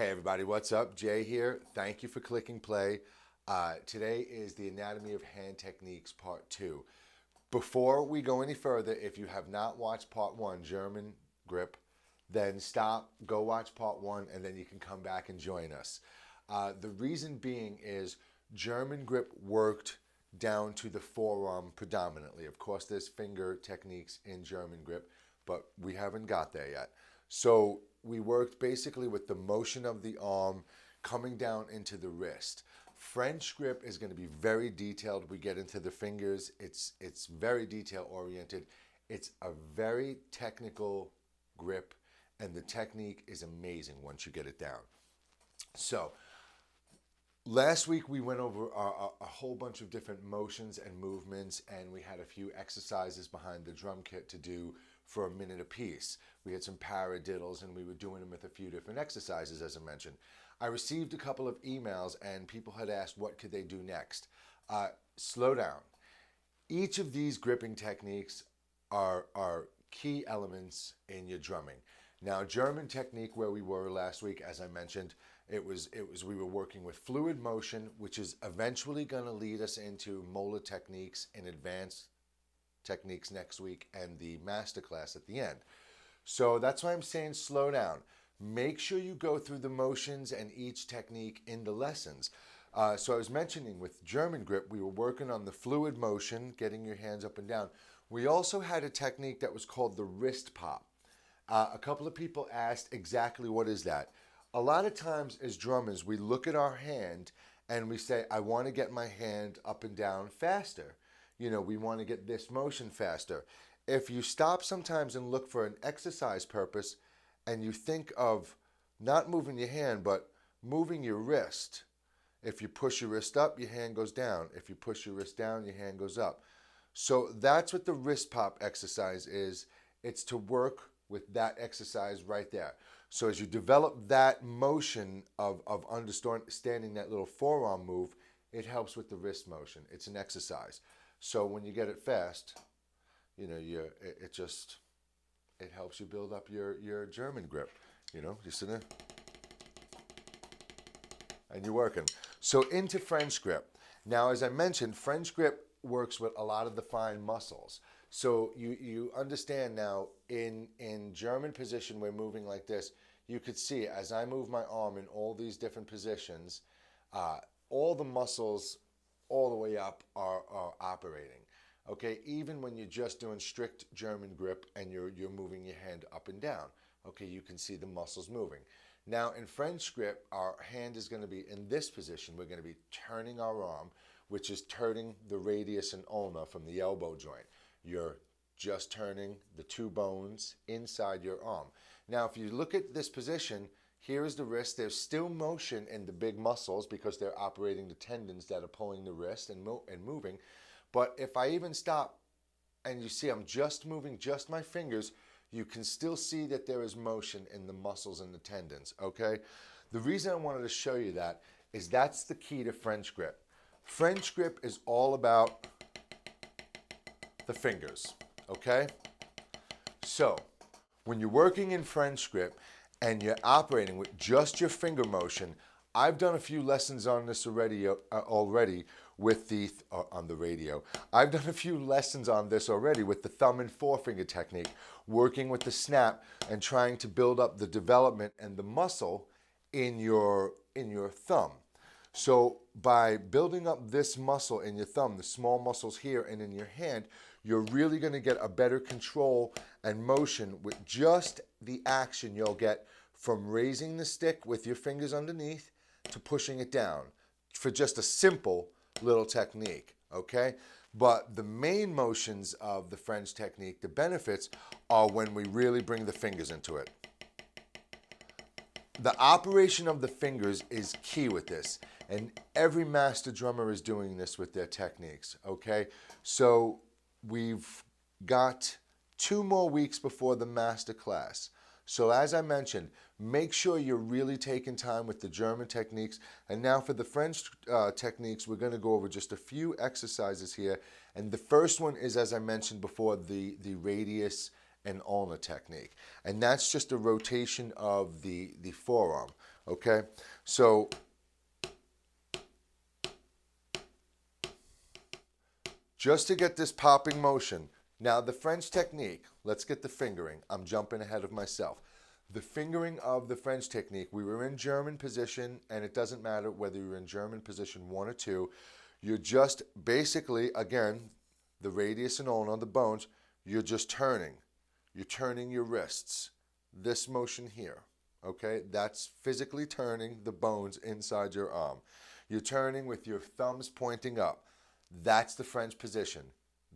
Hey everybody, what's up? Jay here. Thank you for clicking play. Today is the Anatomy of Hand Techniques Part 2. Before we go any further, if you have not watched Part 1, German Grip, then stop, go watch Part 1, and then you can come back and join us. The reason being is German Grip worked down to the forearm predominantly. Of course, there's finger techniques in German Grip, but we haven't got there yet. So we worked basically with the motion of the arm coming down into the wrist. French Grip is going to be very detailed. We get into the fingers. It's very detail oriented. It's a very technical grip, and the technique is amazing once you get it down. So last week we went over a whole bunch of different motions and movements, and we had a few exercises behind the drum kit to do for a minute apiece. We had some paradiddles, and we were doing them with a few different exercises, as I mentioned. I received a couple of emails, and people had asked what could they do next. Slow down. Each of these gripping techniques are key elements in your drumming. Now, German technique, where we were last week, as I mentioned, we were working with fluid motion, which is eventually going to lead us into molar techniques and advanced techniques next week and the masterclass at the end. So that's why I'm saying slow down. Make sure you go through the motions and each technique in the lessons. So I was mentioning with German Grip, we were working on the fluid motion, getting your hands up and down. We also had a technique that was called the wrist pop. A couple of people asked exactly what is that. A lot of times as drummers, we look at our hand and we say, I want to get my hand up and down faster. You know, we want to get this motion faster. If you stop sometimes and look for an exercise purpose and you think of not moving your hand, but moving your wrist. If you push your wrist up, your hand goes down. If you push your wrist down, your hand goes up. So that's what the wrist pop exercise is. It's to work with that exercise right there. So as you develop that motion of understanding that little forearm move, it helps with the wrist motion. It's an exercise. So when you get it fast, you know, it helps you build up your German grip. You know, you're sitting there and you're working. So into French Grip. Now, as I mentioned, French Grip works with a lot of the fine muscles. So you understand now in German position, we're moving like this. You could see as I move my arm in all these different positions, all the muscles all the way up are operating. Okay, even when you're just doing strict German Grip and you're moving your hand up and down, okay, you can see the muscles moving. Now in French Grip, our hand is going to be in this position. We're going to be turning our arm, which is turning the radius and ulna from the elbow joint. You're just turning the two bones inside your arm. Now if you look at this position, here is the wrist. There's still motion in the big muscles because they're operating the tendons that are pulling the wrist and moving. But if I even stop and you see I'm just moving just my fingers, you can still see that there is motion in the muscles and the tendons, okay? The reason I wanted to show you that is that's the key to French Grip. French Grip is all about the fingers, okay? So when you're working in French Grip and you're operating with just your finger motion, I've done a few lessons on this already with the on the radio. I've done a few lessons on this already with the thumb and forefinger technique, working with the snap and trying to build up the development and the muscle in your thumb. So by building up this muscle in your thumb, the small muscles here and in your hand, you're really going to get a better control and motion with just the action you'll get from raising the stick with your fingers underneath to pushing it down for just a simple little technique, okay? But the main motions of the French technique, the benefits, are when we really bring the fingers into it. The operation of the fingers is key with this, and every master drummer is doing this with their techniques, okay? So we've got 2 more weeks before the master class. So as I mentioned, make sure you're really taking time with the German techniques. And now for the French techniques, we're going to go over just a few exercises here. And the first one is, as I mentioned before, the radius and Ulna technique. And that's just a rotation of the forearm, okay? So just to get this popping motion. Now the French technique, let's get the fingering. I'm jumping ahead of myself. The fingering of the French technique, we were in German position, and it doesn't matter whether you're in German position 1 or 2. You're just basically, again, the radius and ulna, the bones, you're just turning. You're turning your wrists. This motion here, okay? That's physically turning the bones inside your arm. You're turning with your thumbs pointing up. That's the French position.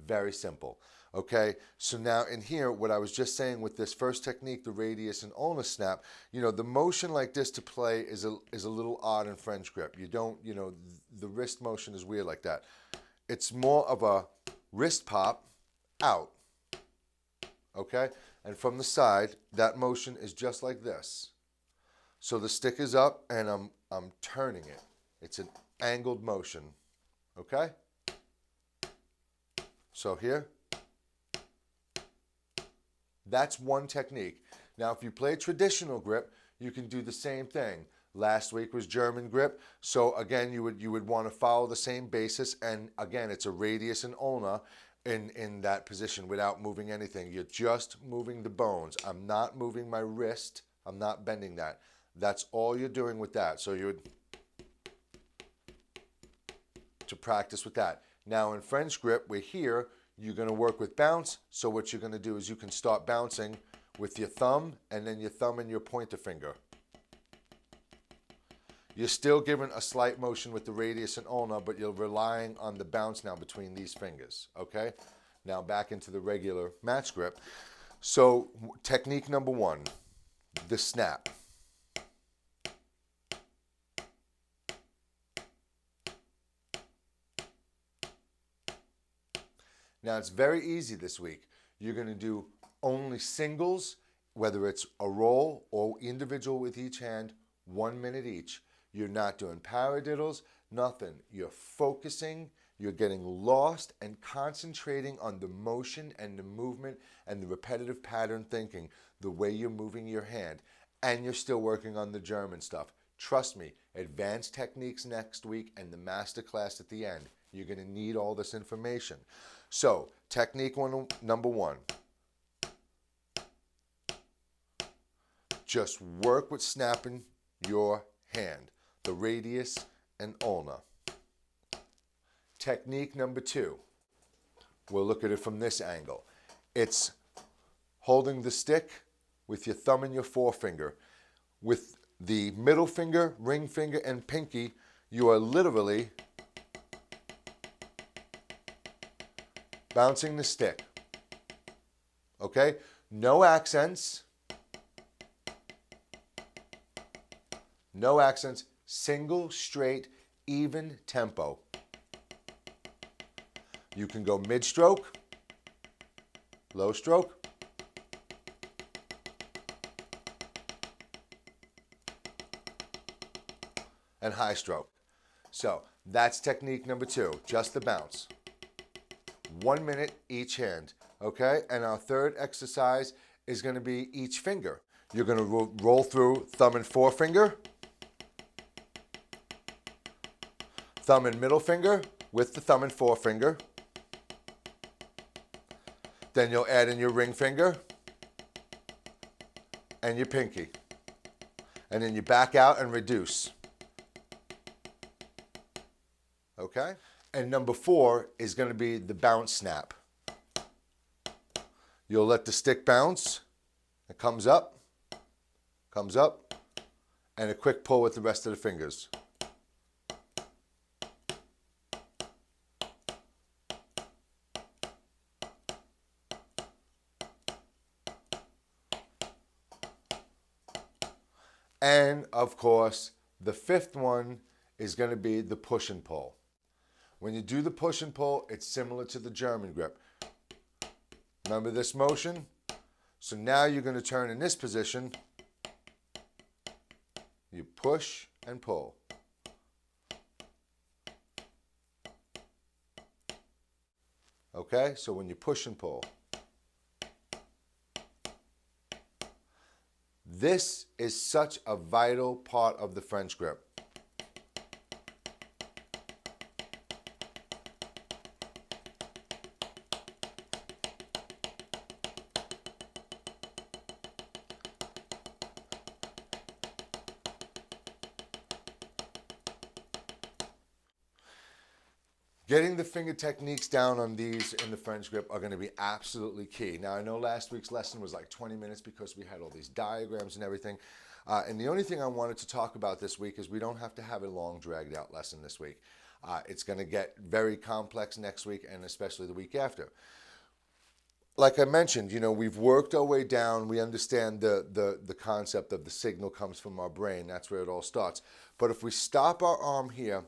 Very simple. Okay, so now in here, what I was just saying with this first technique, the radius and ulna snap, you know, the motion like this to play is a little odd in French grip. You don't, you know, the wrist motion is weird like that. It's more of a wrist pop out. Okay, and from the side, that motion is just like this. So the stick is up and I'm turning it. It's an angled motion. Okay? So here, that's one technique. Now, if you play traditional grip, you can do the same thing. Last week was German grip. So again, you would want to follow the same basis. And again, it's a radius and ulna in that position without moving anything. You're just moving the bones. I'm not moving my wrist. I'm not bending that. That's all you're doing with that. So you would to practice with that. Now in French grip, we're here, you're going to work with bounce. So what you're going to do is you can start bouncing with your thumb and then your thumb and your pointer finger. You're still giving a slight motion with the radius and ulna, but you're relying on the bounce now between these fingers, okay? Now back into the regular match grip. So technique number 1, the snap. Now it's very easy this week. You're going to do only singles, whether it's a roll or individual with each hand, 1 minute each. You're not doing paradiddles, nothing. You're focusing, you're getting lost and concentrating on the motion and the movement and the repetitive pattern thinking, the way you're moving your hand. And you're still working on the German stuff. Trust me, advanced techniques next week and the master class at the end. You're going to need all this information. So, technique number 1. Just work with snapping your hand, the radius and ulna. Technique number 2. We'll look at it from this angle. It's holding the stick with your thumb and your forefinger. With the middle finger, ring finger, and pinky, you are literally bouncing the stick. Okay? No accents. No accents. Single, straight, even tempo. You can go mid-stroke, low stroke, and high stroke. So that's technique number 2, just the bounce. 1 minute each hand, okay? And our third exercise is going to be each finger. You're going to roll through thumb and forefinger, thumb and middle finger with the thumb and forefinger. Then you'll add in your ring finger and your pinky. And then you back out and reduce. Okay? And number 4 is going to be the bounce snap. You'll let the stick bounce. It comes up, and a quick pull with the rest of the fingers. And of course, the 5th one is going to be the push and pull. When you do the push and pull, it's similar to the German grip. Remember this motion? So now you're going to turn in this position. You push and pull. Okay, so when you push and pull. This is such a vital part of the French grip. Getting the finger techniques down on these in the French grip are going to be absolutely key. Now, I know last week's lesson was like 20 minutes because we had all these diagrams and everything. And the only thing I wanted to talk about this week is we don't have to have a long, dragged out lesson this week. It's going to get very complex next week and especially the week after. Like I mentioned, you know, we've worked our way down. We understand the concept of the signal comes from our brain. That's where it all starts. But if we stop our arm here,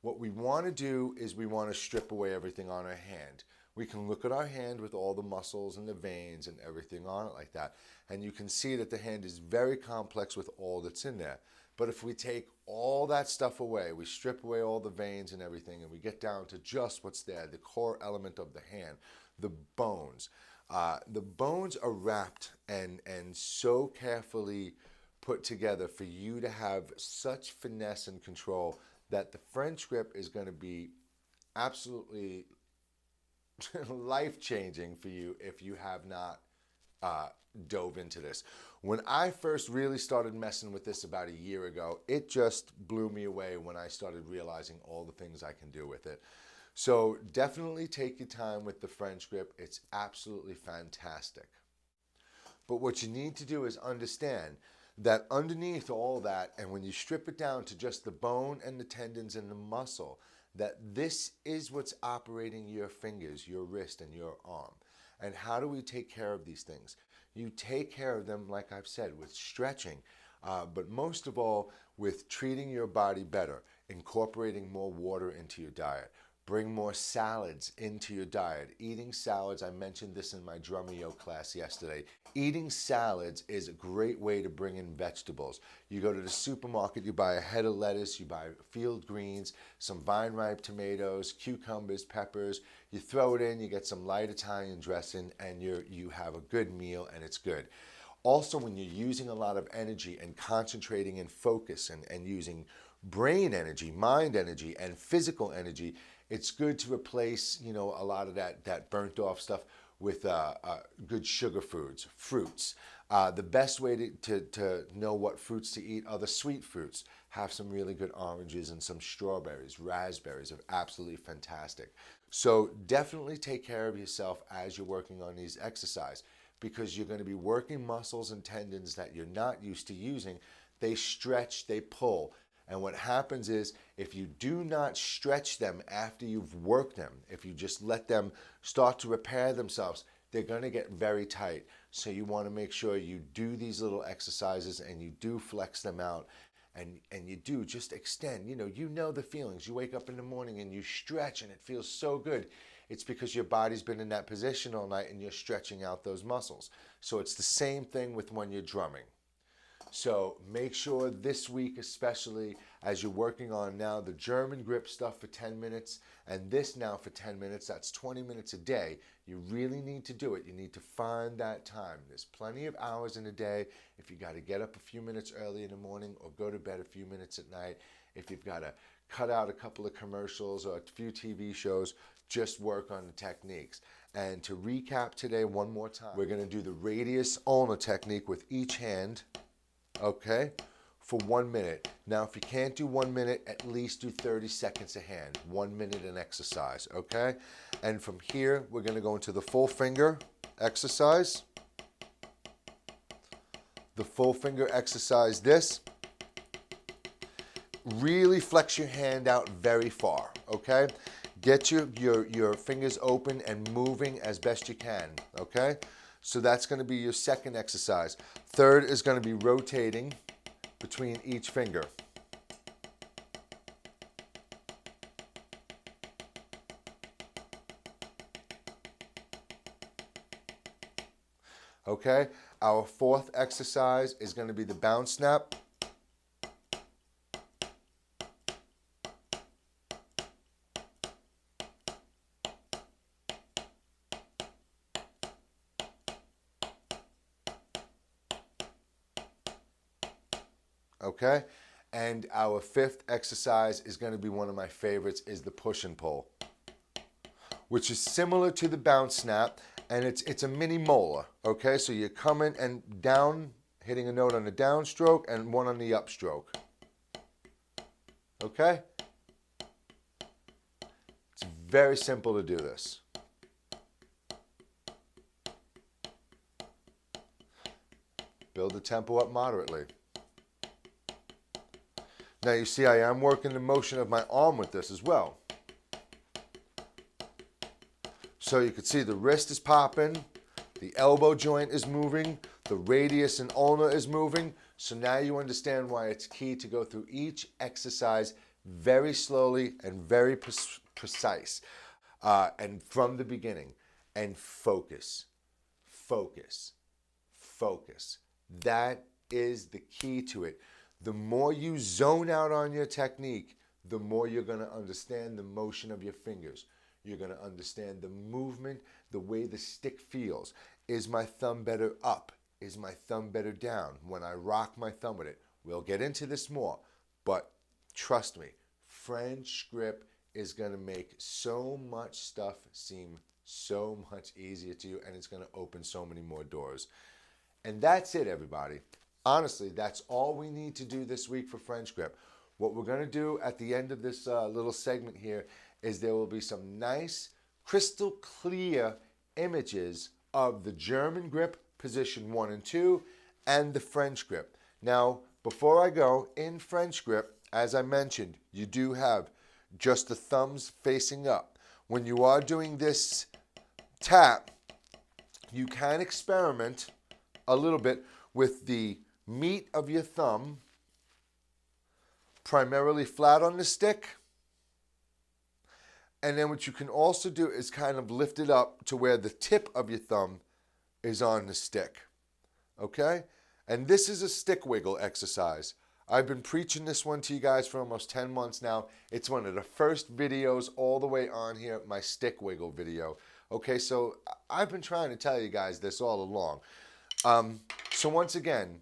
what we want to do is we want to strip away everything on our hand. We can look at our hand with all the muscles and the veins and everything on it like that. And you can see that the hand is very complex with all that's in there. But if we take all that stuff away, we strip away all the veins and everything, and we get down to just what's there, the core element of the hand, the bones. The bones are wrapped and so carefully put together for you to have such finesse and control that the French grip is going to be absolutely life-changing for you if you have not dove into this. When I first really started messing with this about a year ago, it just blew me away when I started realizing all the things I can do with it. So definitely take your time with the French grip. It's absolutely fantastic. But what you need to do is understand that underneath all that, and when you strip it down to just the bone and the tendons and the muscle, that this is what's operating your fingers, your wrist, and your arm. And how do we take care of these things? You take care of them, like I've said, with stretching, but most of all, with treating your body better, incorporating more water into your diet. Bring more salads into your diet. Eating salads, I mentioned this in my Drumeo class yesterday. Eating salads is a great way to bring in vegetables. You go to the supermarket, you buy a head of lettuce, you buy field greens, some vine-ripe tomatoes, cucumbers, peppers. You throw it in, you get some light Italian dressing, and you have a good meal, and it's good. Also, when you're using a lot of energy and concentrating and focus and using brain energy, mind energy, and physical energy, it's good to replace, you know, a lot of that burnt off stuff with good sugar foods, fruits. The best way to know what fruits to eat are the sweet fruits. Have some really good oranges and some strawberries, raspberries are absolutely fantastic. So definitely take care of yourself as you're working on these exercises, because you're going to be working muscles and tendons that you're not used to using. They stretch, they pull. And what happens is, if you do not stretch them after you've worked them, if you just let them start to repair themselves, they're going to get very tight. So you want to make sure you do these little exercises and you do flex them out, and you do just extend. You know the feelings. You wake up in the morning and you stretch and it feels so good. It's because your body's been in that position all night and you're stretching out those muscles. So it's the same thing with when you're drumming. So make sure this week, especially as you're working on now the German grip stuff for 10 minutes and this now for 10 minutes, that's 20 minutes a day. You really need to do it. You need to find that time. There's plenty of hours in a day. If you got to get up a few minutes early in the morning or go to bed a few minutes at night, if you've got to cut out a couple of commercials or a few TV shows, just work on the techniques. And to recap today one more time, we're going to do the radius ulna technique with each hand. Okay, for 1 minute. Now, if you can't do 1 minute, at least do 30 seconds a hand. 1 minute an exercise, okay? And from here, we're going to go into the full finger exercise. The full finger exercise, this. Really flex your hand out very far, okay? Get your fingers open and moving as best you can, okay? So that's going to be your second exercise. Third is going to be rotating between each finger. Okay, our fourth exercise is going to be the bounce snap. okay? And our fifth exercise is going to be one of my favorites, is the push and pull, which is similar to the bounce snap, and it's a mini molar, okay? So you're coming and down, hitting a note on the downstroke and one on the upstroke, okay? It's very simple to do this. Build the tempo up moderately. Now you see I am working the motion of my arm with this as well. So you can see the wrist is popping, the elbow joint is moving, the radius and ulna is moving. So now you understand why it's key to go through each exercise very slowly and very precise. And from the beginning, and focus, focus, focus. That is the key to it. The more you zone out on your technique, the more you're going to understand the motion of your fingers. You're going to understand the movement, the way the stick feels. Is my thumb better up? Is my thumb better down? When I rock my thumb with it. We'll get into this more, but trust me, French grip is going to make so much stuff seem so much easier to you, and it's going to open so many more doors. And that's it, everybody. Honestly, that's all we need to do this week for French grip. What we're going to do at the end of this little segment here is there will be some nice, crystal clear images of the German grip, position 1 and 2, and the French grip. Now, before I go, in French grip, as I mentioned, you do have just the thumbs facing up. When you are doing this tap, you can experiment a little bit with the meat of your thumb primarily flat on the stick, and then what you can also do is kind of lift it up to where the tip of your thumb is on the stick, okay? And this is a stick wiggle exercise. I've been preaching this one to you guys for almost 10 months now. It's one of the first videos all the way on here, my stick wiggle video. Okay, so I've been trying to tell you guys this all along. So once again,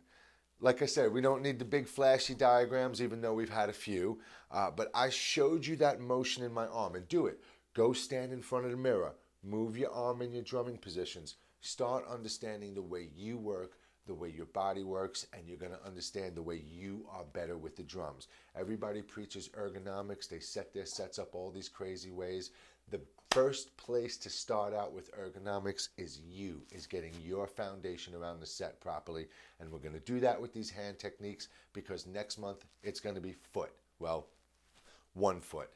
like I said, we don't need the big flashy diagrams, even though we've had a few. But I showed you that motion in my arm, and do it. Go stand in front of the mirror. Move your arm in your drumming positions. Start understanding the way you work, the way your body works, and you're going to understand the way you are better with the drums. Everybody preaches ergonomics. They set their sets up all these crazy ways. The first place to start out with ergonomics is getting your foundation around the set properly. And we're going to do that with these hand techniques, because next month it's going to be foot. Well, 1 foot.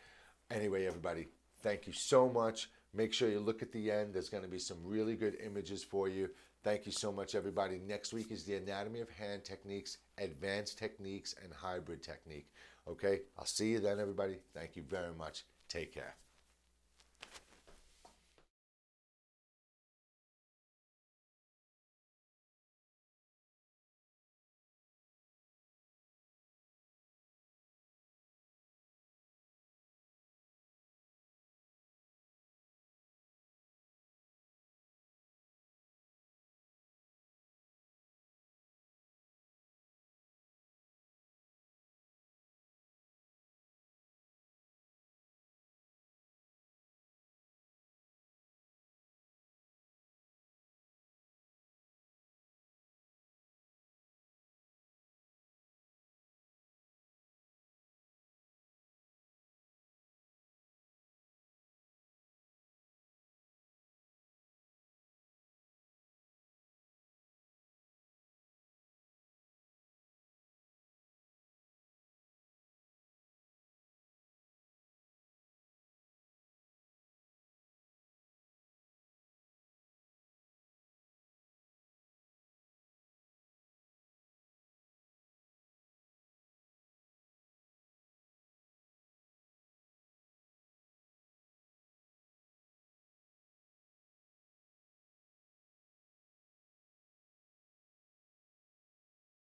Anyway, everybody, thank you so much. Make sure you look at the end. There's going to be some really good images for you. Thank you so much, everybody. Next week is the anatomy of hand techniques, advanced techniques, and hybrid technique. Okay, I'll see you then, everybody. Thank you very much. Take care.